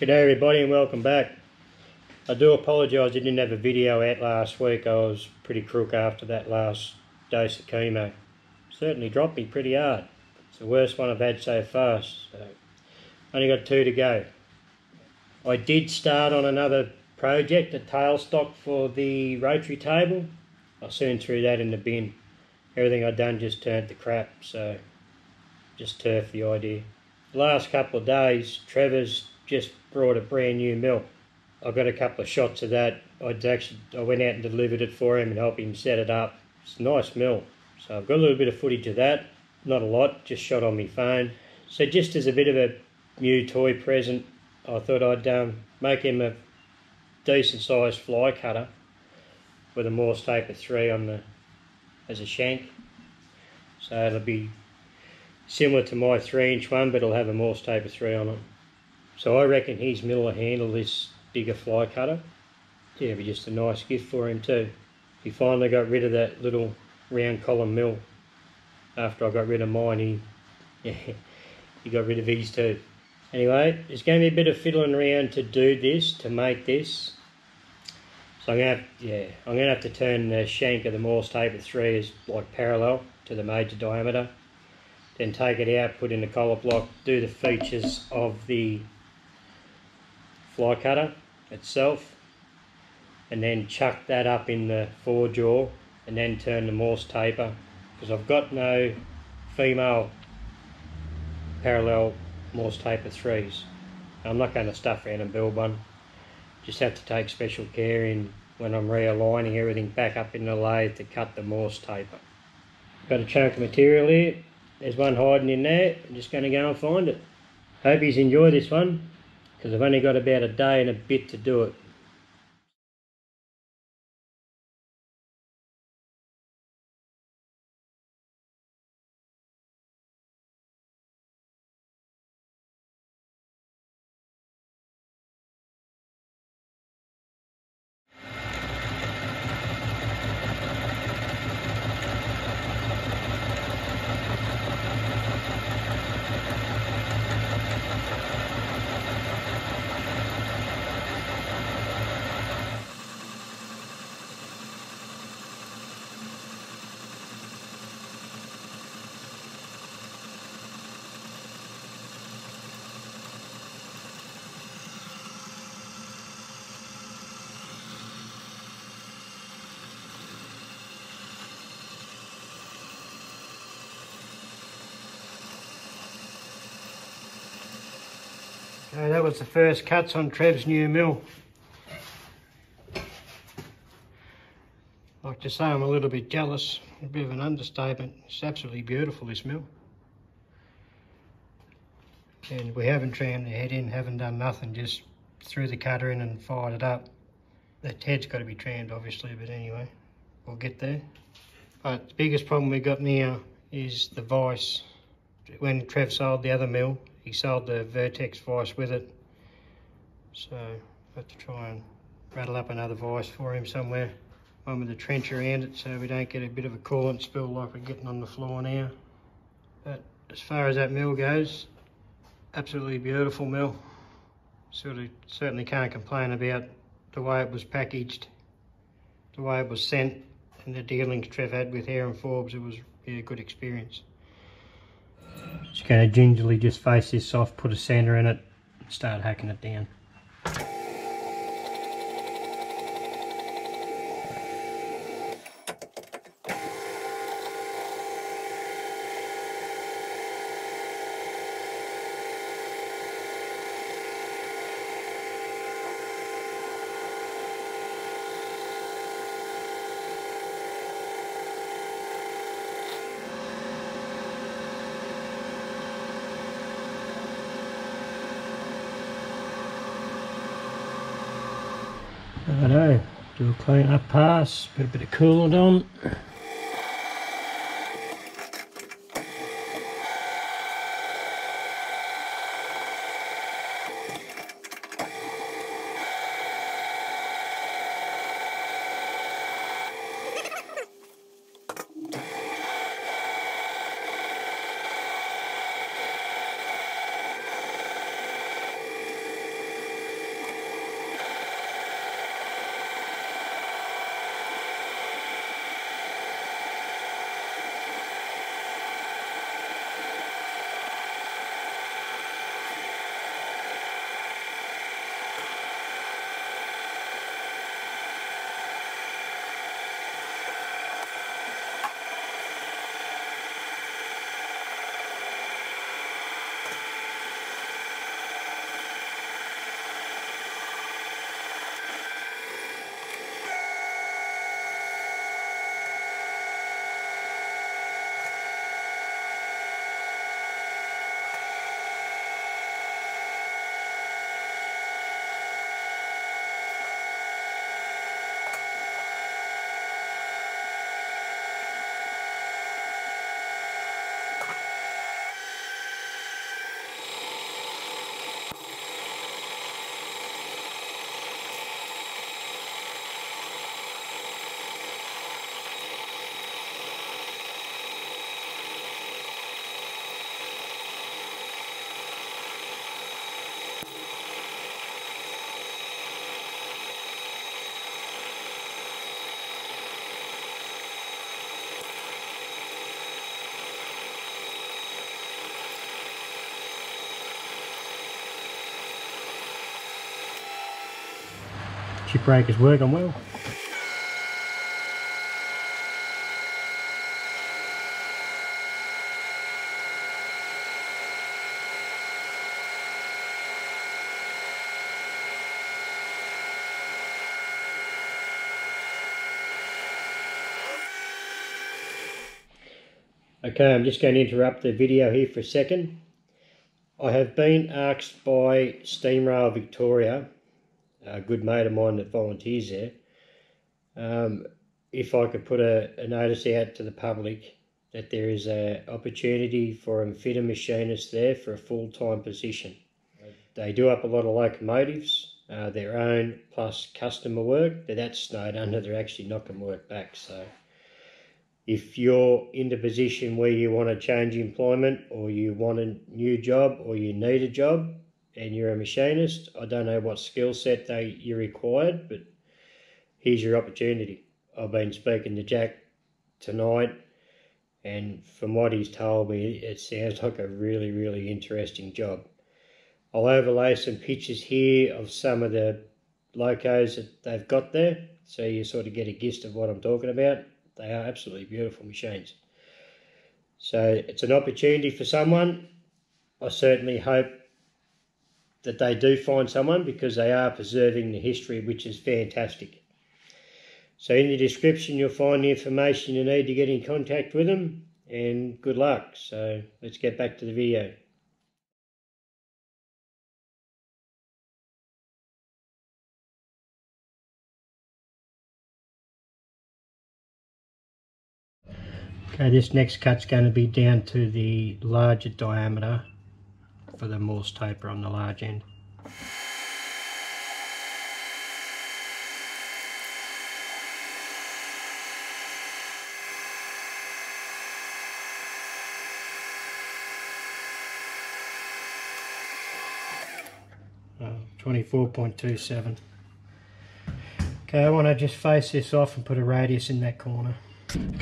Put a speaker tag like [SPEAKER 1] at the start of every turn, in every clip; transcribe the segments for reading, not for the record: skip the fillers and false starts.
[SPEAKER 1] G'day everybody and welcome back. I do apologise I didn't have a video out last week. I was pretty crook after that last dose of chemo. Certainly dropped me pretty hard. It's the worst one I've had so far. So only got 2 to go. I did start on another project, a tailstock for the rotary table. I soon threw that in the bin. Everything I'd done just turned to crap, so just turfed the idea. The last couple of days, Trevor's just brought a brand new mill. I got a couple of shots of that. I went out and delivered it for him and helped him set it up. It's a nice mill. So I've got a little bit of footage of that. Not a lot, just shot on my phone. So just as a bit of a new toy present, I thought I'd make him a decent sized fly cutter with a Morse taper 3 as a shank. So it'll be similar to my 3-inch one, but it'll have a Morse taper 3 on it. So I reckon his mill will handle this bigger fly cutter. Yeah, it'll be just a nice gift for him too. He finally got rid of that little round column mill. After I got rid of mine, he got rid of his too. Anyway, there's going to be a bit of fiddling around to do this, to make this. So I'm going to have to turn the shank of the Morse taper 3 as like parallel to the major diameter. Then take it out, put in the collar block, do the features of the fly cutter itself, and then chuck that up in the forejaw and then turn the Morse taper, because I've got no female parallel Morse taper 3s. I'm not going to stuff around and build one. Just have to take special care in when I'm realigning everything back up in the lathe to cut the Morse taper. Got a chunk of material here. There's one hiding in there. I'm just going to go and find it. Hope you enjoy this one, because I've only got about a day and a bit to do it. So that was the first cuts on Trev's new mill. Like to say I'm a little bit jealous, a bit of an understatement. It's absolutely beautiful, this mill. And we haven't trammed the head in, haven't done nothing, just threw the cutter in and fired it up. That head's got to be trammed obviously, but anyway, we'll get there. But the biggest problem we got now is the vise. When Trev sold the other mill, he sold the Vertex vise with it. So I have to try and rattle up another vise for him somewhere. One with a trench around it so we don't get a bit of a coolant spill like we're getting on the floor now. But as far as that mill goes, absolutely beautiful mill. Certainly can't complain about the way it was packaged, the way it was sent, and the dealings Trev had with Hare and Forbes. It was a good experience. Just going to gingerly just face this off, put a sander in it, and start hacking it down. Righto, do a clean up pass, put a bit of coolant on. Chip breaker's working well. Okay, I'm just going to interrupt the video here for a second. I have been asked by Steamrail Victoria, a good mate of mine that volunteers there, if I could put a notice out to the public that there is an opportunity for a fitter machinist there for a full-time position. They do up a lot of locomotives, their own plus customer work. They're that snowed under, they're actually knocking work back. So if you're in the position where you want to change employment, or you want a new job, or you need a job and you're a machinist, I don't know what skill set you're required, but here's your opportunity. I've been speaking to Jack tonight, and from what he's told me, it sounds like a really, really interesting job. I'll overlay some pictures here of some of the locos that they've got there, so you sort of get a gist of what I'm talking about. They are absolutely beautiful machines. So it's an opportunity for someone. I certainly hope that they do find someone, because they are preserving the history, which is fantastic. So in the description you'll find the information you need to get in contact with them, and good luck. So let's get back to the video. Okay, this next cut's going to be down to the larger diameter for the Morse taper on the large end. Oh, 24.27. Okay, I want to just face this off and put a radius in that corner.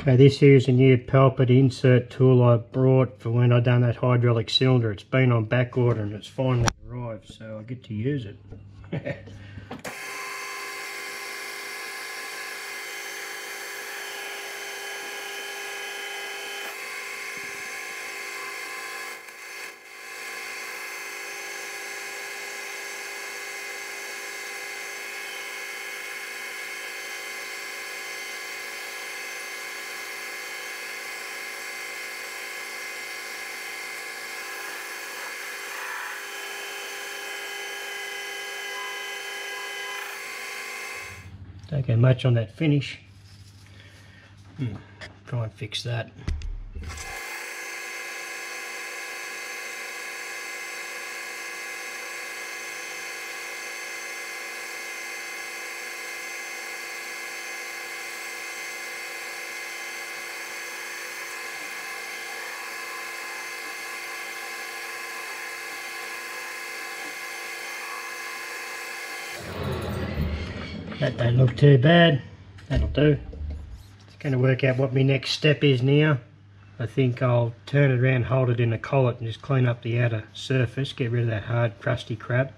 [SPEAKER 1] Okay, this here is a new Pelpit insert tool I brought for when I done that hydraulic cylinder. It's been on back order and it's finally arrived, so I get to use it. Don't get much on that finish. Try and fix that. That don't look too bad. That'll do. It's going to work out what my next step is now. I think I'll turn it around, hold it in a collet and just clean up the outer surface, get rid of that hard crusty crap.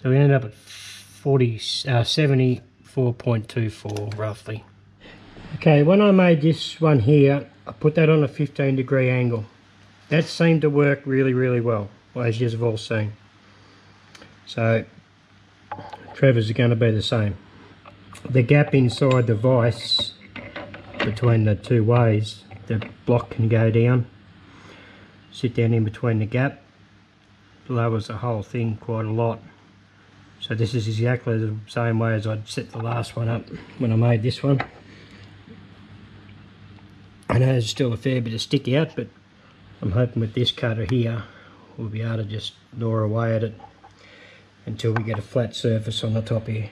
[SPEAKER 1] So we ended up at 74.24 roughly. Okay, when I made this one here, I put that on a 15-degree angle. That seemed to work really, really well, as you've all seen. So Trevor's going to be the same. the gap inside the vise between the two ways, the block can go down, sit down in between the gap, lowers the whole thing quite a lot. So this is exactly the same way as I'd set the last one up when I made this one. I know there's still a fair bit of stick out, but I'm hoping with this cutter here we'll be able to just gnaw away at it until we get a flat surface on the top here.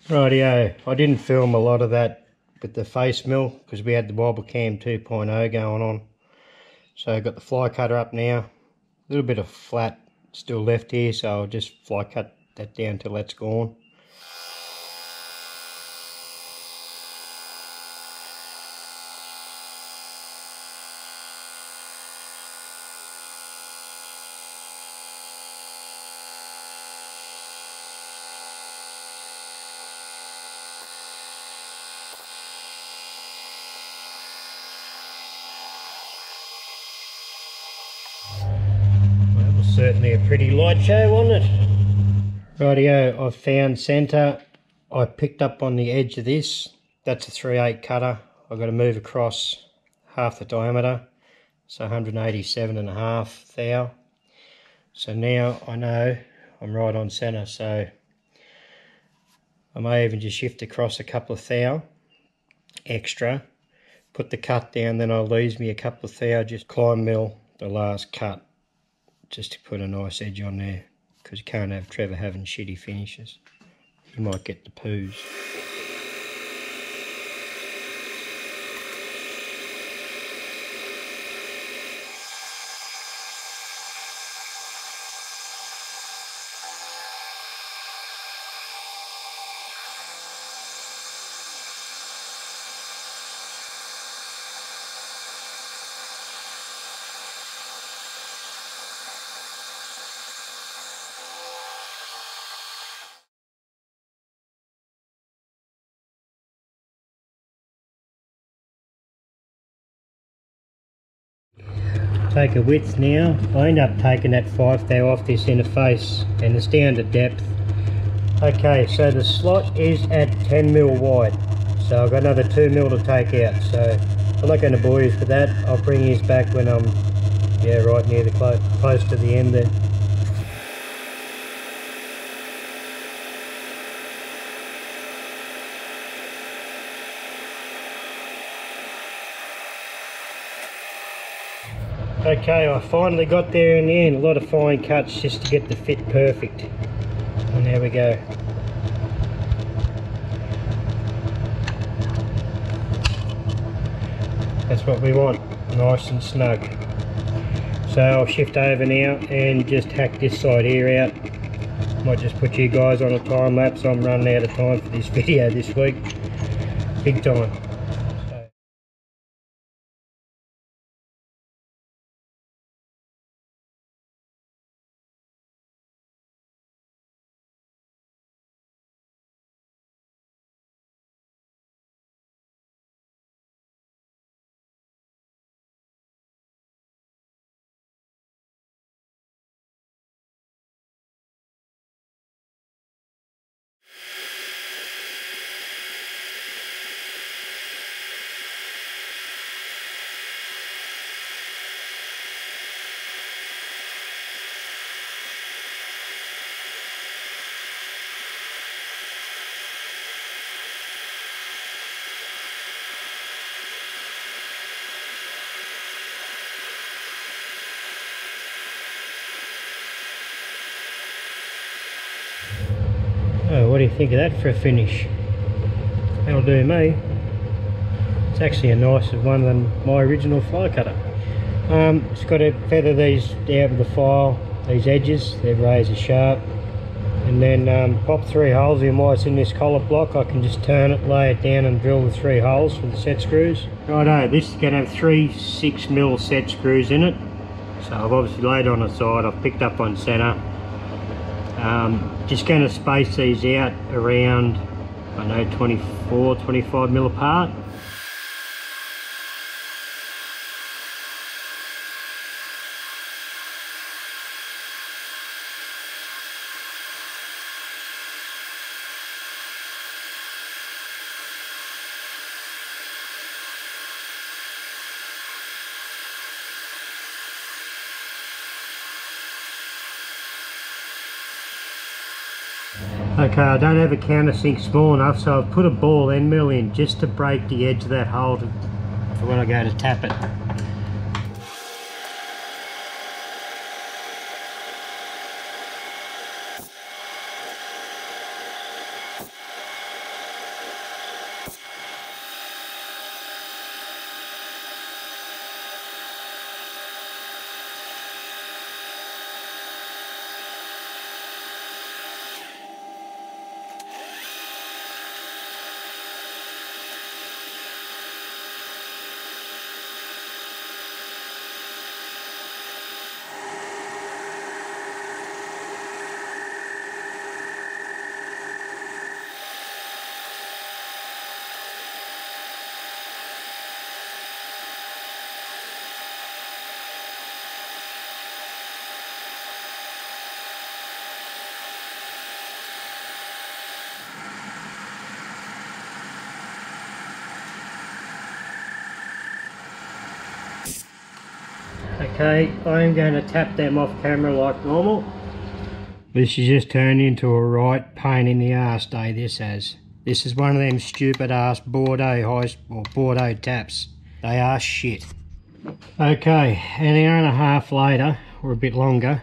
[SPEAKER 1] Rightio, I didn't film a lot of that with the face mill because we had the wobble cam 2.0 going on. So I've got the fly cutter up now, a little bit of flat still left here, so I'll just fly cut that down till that's gone. Certainly a pretty light show, wasn't it? Rightio, I've found centre. I picked up on the edge of this. That's a 3/8 cutter. I've got to move across half the diameter, so 187.5 thou. So now I know I'm right on centre, so I may even just shift across a couple of thou extra, put the cut down, then I'll lose me a couple of thou, just climb mill the last cut, just to put a nice edge on there, because you can't have Trevor having shitty finishes. He might get the poos. Take a width now. I end up taking that 5 thou off this inner face, and it's down to depth. Okay, so the slot is at 10 mil wide, so I've got another 2 mil to take out, so I'm not going to bore you with that. I'll bring his back when I'm right near the close to the end there. Okay, I finally got there in the end. A lot of fine cuts just to get the fit perfect. And there we go. That's what we want, nice and snug. So I'll shift over now and just hack this side here out. Might just put you guys on a time lapse. I'm running out of time for this video this week. Big time. Oh, what do you think of that for a finish? That'll do me. It's actually a nicer one than my original fly cutter. It's got to feather these out with the file, these edges, they're razor sharp. And then pop 3 holes in while it's in this collar block. I can just turn it, lay it down and drill the 3 holes with the set screws. Righto, this is going to have 3 6mm set screws in it. So I've obviously laid on the side, I've picked up on centre. Just going to space these out around, I know, 24-25mm apart. Okay, I don't have a countersink small enough, so I've put a ball end mill in just to break the edge of that hole for when I go to tap it. Okay, I'm going to tap them off camera like normal. This has just turned into a right pain in the arse day, this has. This is one of them stupid ass Bordeaux taps. They are shit. Okay, an hour and a half later, or a bit longer,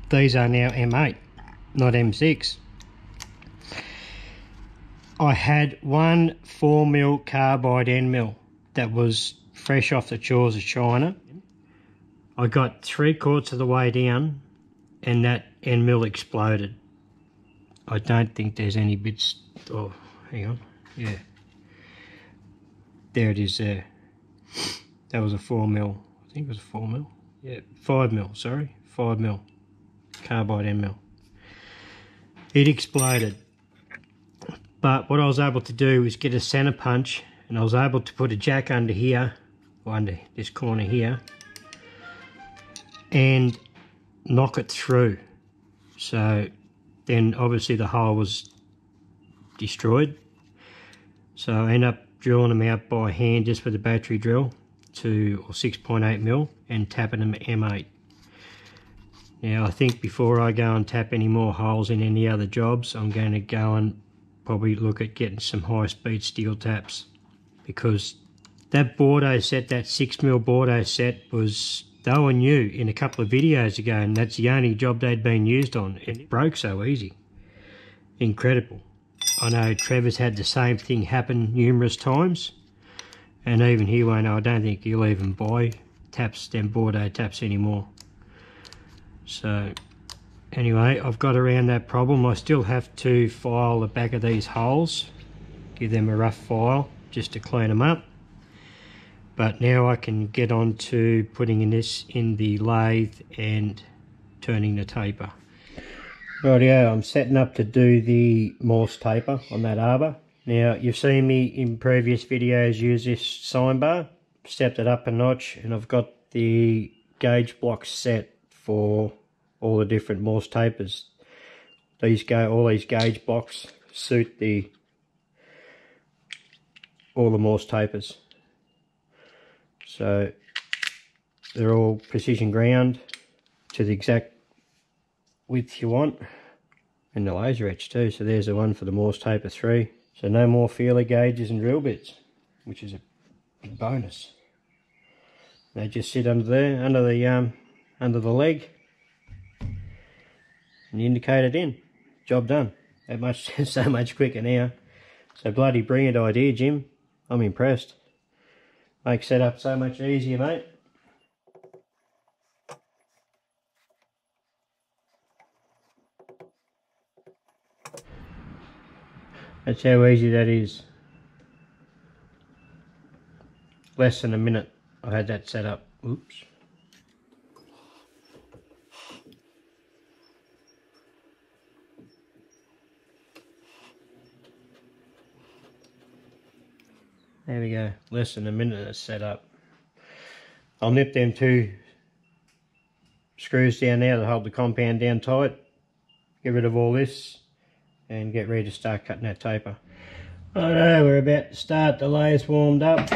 [SPEAKER 1] these are now M8, not M6. I had one 4mm carbide end mill that was fresh off the shores of China. I got 3/4 of the way down and that end mill exploded. I don't think there's any bits. Oh, hang on. Yeah. There it is there. That was a 4mm. I think it was a 4mm. Yeah, 5mm, sorry. 5mm carbide end mill. It exploded. But what I was able to do was get a center punch, and I was able to put a jack under here, or under this corner here, and knock it through. So then obviously the hole was destroyed. So I ended up drilling them out by hand just with a battery drill to 6.8mm and tapping them M8. Now I think before I go and tap any more holes in any other jobs, I'm going to go and probably look at getting some high speed steel taps, because that Bordeaux set, that 6mm Bordeaux set, was, they were new in a couple of videos ago, and that's the only job they'd been used on. It broke so easy. Incredible. I know Trevor's had the same thing happen numerous times, and even he won't know. I don't think he'll even buy taps, them Bordeaux taps anymore. So anyway, I've got around that problem. I still have to file the back of these holes, give them a rough file just to clean them up. But now I can get on to putting this in the lathe and turning the taper. Rightio, I'm setting up to do the Morse taper on that arbor. Now you've seen me in previous videos use this sine bar, stepped it up a notch, and I've got the gauge blocks set for all the different Morse tapers. All these gauge blocks suit all the Morse tapers. So they're all precision ground to the exact width you want, and the laser etch too. So there's the one for the Morse taper 3. So no more feeler gauges and drill bits, which is a big bonus. They just sit under there, under the leg, and you indicate it in. Job done. that much, so much quicker now. So bloody brilliant idea, Jim. I'm impressed. Makes setup so much easier, mate. That's how easy that is. Less than a minute I had that set up. Oops. There we go, less than a minute it's set up. I'll nip them 2 screws down there to hold the compound down tight, get rid of all this and get ready to start cutting that taper. Righto, we're about to start, the lathes warmed up.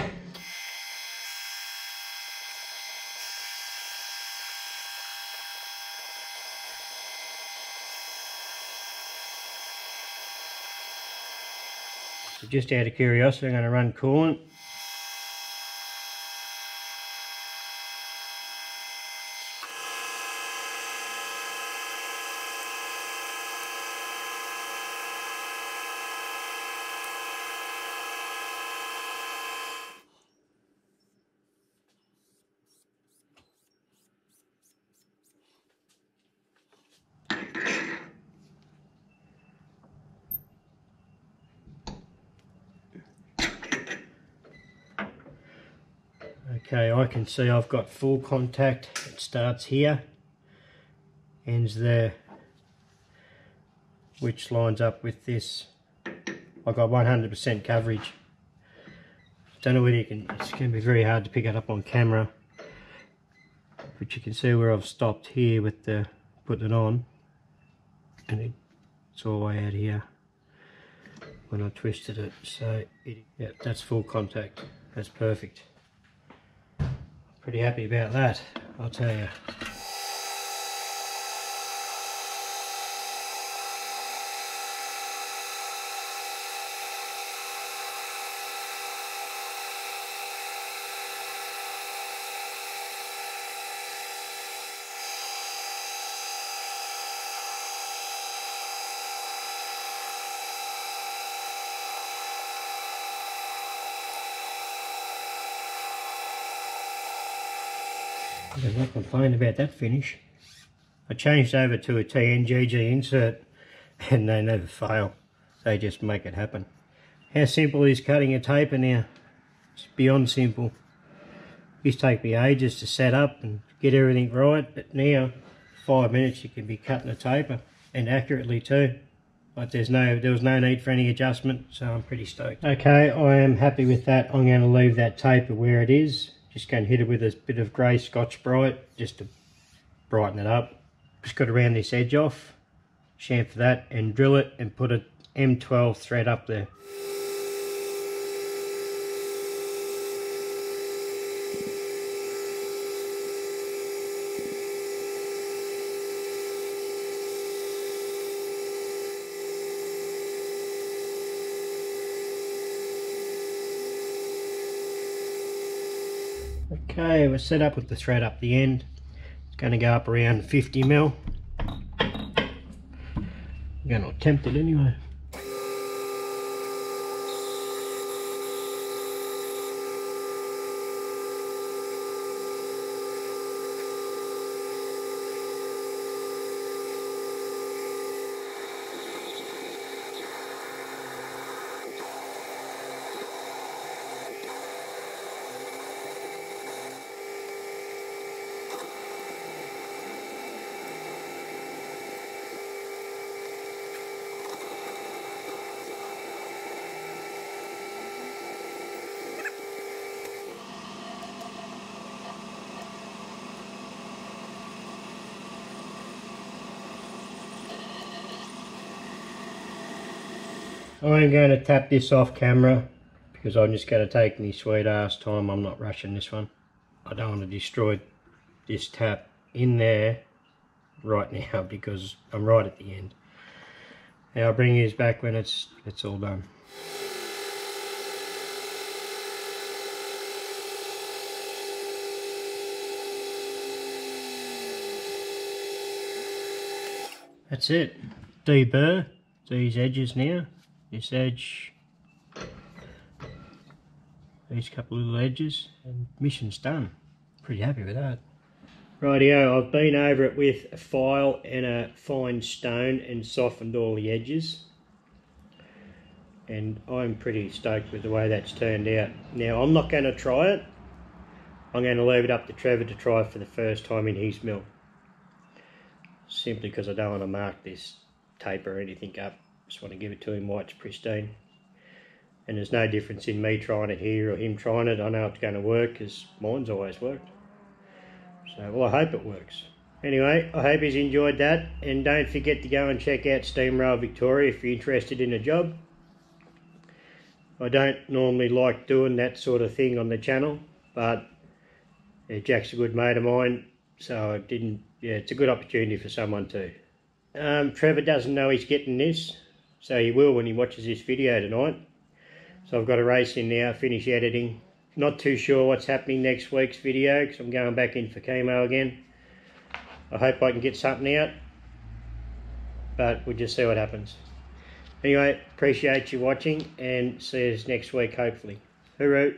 [SPEAKER 1] So just out of curiosity, I'm going to run coolant. Okay, I can see I've got full contact. It starts here, ends there, which lines up with this. I've got 100% coverage. Don't know whether you can, it's going to be very hard to pick it up on camera, but you can see where I've stopped here with the putting it on, and it's all the way out here when I twisted it. So yeah, that's full contact. That's perfect. Pretty happy about that, I'll tell you. I'm not complaining about that finish. I changed over to a TNGG insert and they never fail. They just make it happen. How simple is cutting a taper now? It's beyond simple. It used to take me ages to set up and get everything right, but now 5 minutes you can be cutting a taper, and accurately too. Like there was no need for any adjustment, so I'm pretty stoked. Okay, I am happy with that. I'm going to leave that taper where it is. Just going to hit it with a bit of grey Scotch-Brite just to brighten it up. Just got to round this edge off, chamfer that and drill it and put a M12 thread up there. Okay, we're set up with the thread up the end. It's going to go up around 50 mil. I'm going to attempt it anyway. I'm going to tap this off camera because I'm just going to take my sweet ass time. I'm not rushing this one. I don't want to destroy this tap in there right now because I'm right at the end. Now I'll bring these back when it's all done. That's it. Deburr. It's these edges now. This edge, these couple of little edges, and mission's done. Pretty happy with that. Rightio, I've been over it with a file and a fine stone and softened all the edges. And I'm pretty stoked with the way that's turned out. Now, I'm not going to try it. I'm going to leave it up to Trevor to try for the first time in his mill. Simply because I don't want to mark this tape or anything up. Just want to give it to him while it's pristine. And there's no difference in me trying it here or him trying it. I know it's going to work because mine's always worked. So, well, I hope it works. Anyway, I hope he's enjoyed that. And don't forget to go and check out Steamrail Victoria if you're interested in a job. I don't normally like doing that sort of thing on the channel, but Jack's a good mate of mine, so I didn't. Yeah, it's a good opportunity for someone too. Trevor doesn't know he's getting this, so he will when he watches this video tonight. So I've got to race in now, finish editing. Not too sure what's happening next week's video because I'm going back in for chemo again. I hope I can get something out, but we'll just see what happens. Anyway, appreciate you watching and see us next week hopefully. Hooroo!